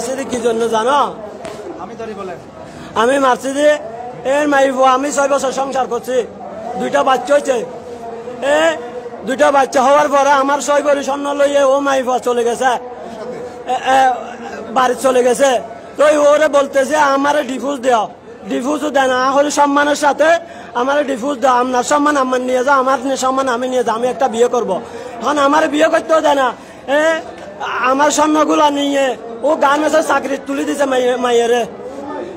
মারছি কি জন্য জানো? আমি মারছি যে এর মাইফো আমি 6 বছর সংসার করছি, 2টা বাচ্চা হয়েছে। দুইটা বাচ্চা হওয়ার পরে আমার 6 ভরি স্বর্ণ লইয়ে ও মাইফা চলে গেছে, বাড়ি চলে গেছে। তো ওরে বলতেছে আমারে ডিভোর্স দেও, ডিভোর্সও দেয় না, হলে সম্মানের সাথে আমারে ডিভোর্স দেও, আপনার সম্মান আমার নিয়ে যাও, আমার সম্মান আমি নিয়ে যাও, আমি একটা বিয়ে করবো। এখন আমার বিয়ে করতেও দেয় না, আমার স্বর্ণগুলো নিয়ে ও গার্মেন্টসের চাকরি তুলে দিছে মাইয়েরে,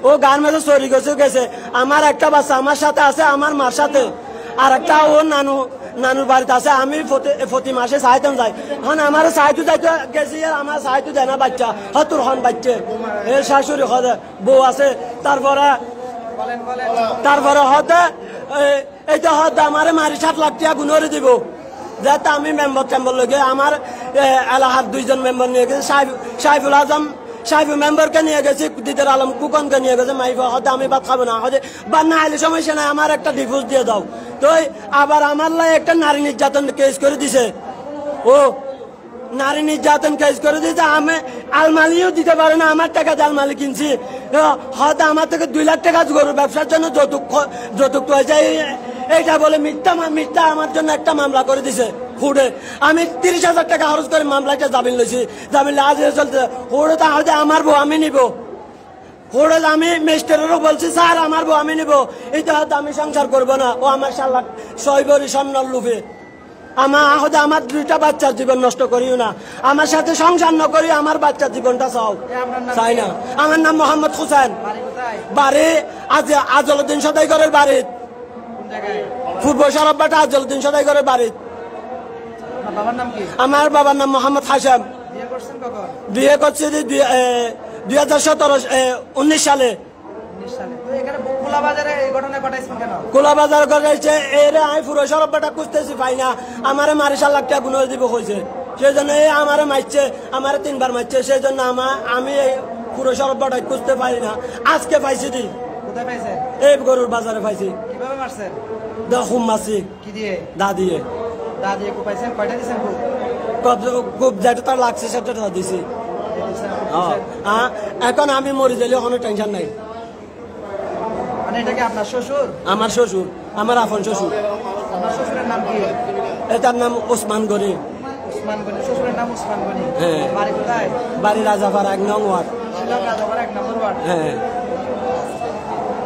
ও গার্মেন্টসে চুরি গেছে। আমার একটা বাচ্চা আমার সাথে আছে, আমার মার সাথে, আর একটা ও নানুর বাড়িতে আছে। আমি প্রতি মাসে সাহায্য যাই, এখন আমার সাহায্য যাইতে গেছি, আমার সাহায্য দেয় না বাচ্চা হতুর হন বাচ্চা, এর শাশুড়ি হতে বউ আছে। তারপরে হতে এইটা হতে আমার মারি 7 লাখ টাকা গুণরে দিব, যাতে আমি মেম্বার টেম্বার লগে আমার এলাহার 2জন মেম্বার নিয়ে গেছে, সাইফুল আজম সাইফুল মেম্বারকে নিয়ে গেছি, দিদার আলম কুকনকে নিয়ে গেছে। মাইফা হতে আমি ভাত খাবো না, হতে বাদ না আইলে সমস্যা নাই, আমার একটা ডিভোর্স দিয়ে দাও। তো আবার আমার লাই একটা নারী নির্যাতন কেস করে দিছে, ও নারী নির্যাতন কেস করে দিয়েছে। আমি আলমালিও দিতে পারে না, আমার টাকা দিয়ে আলমালি কিনছি। হয়তো আমার থেকে 2 লাখ টাকা গরুর ব্যবসার জন্য যৌতুক হয়েছে, এইটা বলে মিথ্যা আমার জন্য একটা মামলা করে দিছে হুড়ে। আমি 30,000 টাকা খরচ করে মামলাটা জামিন লইছি, জামিন আজ চলতে হুড়ে। তাহলে আমার বউ আমি নিব, হুড়ে আমি মিস্টারেরও বলছি স্যার আমার বউ আমি নিব, এইটা হয়তো আমি সংসার করবো না। ও আমার 6 ভরি স্বর্ণর লোভে আমার 2টা বাচ্চার জীবন নষ্ট করিও না, আমার সাথে সংসার ন করি, আমার বাচ্চার জীবনটা চাই না। আমার নাম মোহাম্মদ হোসেন, বাড়ি আজলউদ্দিন সদাইগরের বাড়ি, পূর্ব সরববাটা আজলউদ্দিন সদাইগরের বাড়ি। আমার বাবার নাম মোহাম্মদ হাশেম। বিয়ে করছি 2019 সালে। কোলাবাজার ঘটাইছে, এর আমি পুরো সরববাটা খুঁজতেছি পাই না, আমারে মারি 7 লাখ টাকা গুণ দিব হয়েছে। সেই জন্য আমারে মারছে, আমারে 3 বার মারছে। সেই জন্য আমি এই পুরো সরববাটা খুঁজতে পারি না, আজকে পাইছি। এই গরুর বাজারে পাইছি। খুব মারছি দা দিয়ে, খুব যেটা তার লাগছে সেটা দিছি। এখন আমি মরে গেলে কোনো টেনশন নাই। আমার শ্বশুর, আমার আপন শ্বশুর। এটার নাম ওসমান গনি। হ্যাঁ, বাড়ি রাজাপাড়া 1 নং ওয়ার্ড। হ্যাঁ।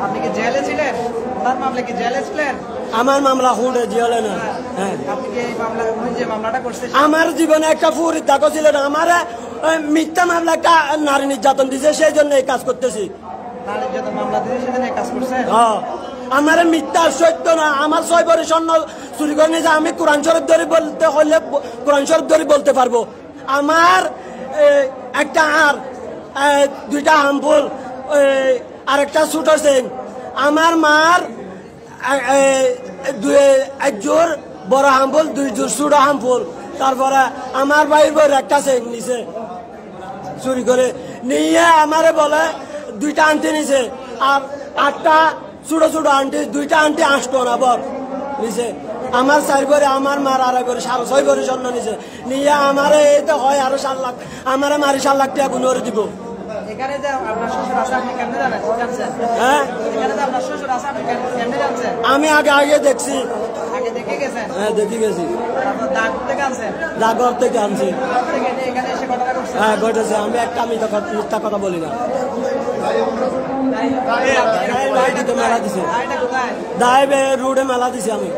আপনি কি জেলে ছিলেন? ওনার মামলা কি জেলে ছিলেন? আমার মামলা হুড়ে জেলে না। হ্যাঁ, আপনি কি এই মামলা যে মামলাটা করছেন? আমার জীবনে একটা ফুরির দাগ ছিল না, আমার মিথ্যা মামলা একটা নারী নির্যাতন দিছে, সেই জন্য এই কাজ করতেছি। নারী নির্যাতন মামলা দিয়েছে সেজন্য এই কাজ করছেন? হ্যাঁ, আমার মিথ্যা সত্য না, আমার 6 ভরি স্বর্ণ চুরি করে নিয়েছে। আমি কোরআন শরীফ ধরে বলতে হলে কোরআন শরীফ ধরে বলতে পারবো। আমার একটা আর 2টা হামফুল, আর একটা ছোট চেন। আমার মার 1 জোর বড় হামফুল, 2 জোর ছোট হামফুল। তারপরে আমার ভাইয়ের বউর একটা চেন নিছে চুরি করে নিয়ে, আমারে বলে 2টা আন্টি নিছে, আর 8টা ছোট ছোট আন্টি, 2টা আন্টি 8 টন আবার নিছে। আমার 4 ভরি, আমার মার 2.5 ভরি, 6.5 ভরি স্বর্ণ নিছে নিয়ে আমারে এইটা হয় আরো 7 লাখ, আমারে মারি 7 লাখ টাকা গুণরে দিব। এখানে যে আপনার শ্বশুর আছে আপনি কেমনে জানছেন? হ্যাঁ, এখানে যে আপনার শ্বশুর আছে আপনি কেমনে জানছেন? আমি আগে দেখছি। আগে দেখে গেছেন? হ্যাঁ, দেখে গেছি। দাগর থেকে আনছেন? দাগর থেকে আনছি। এখানে এসে ঘটনা করছেন? হ্যাঁ, ঘটেছে। আমি একটা মিথ্যা কথা বলি না। মেলা দিছে, দায় রোডে মেলা দিছে আমি।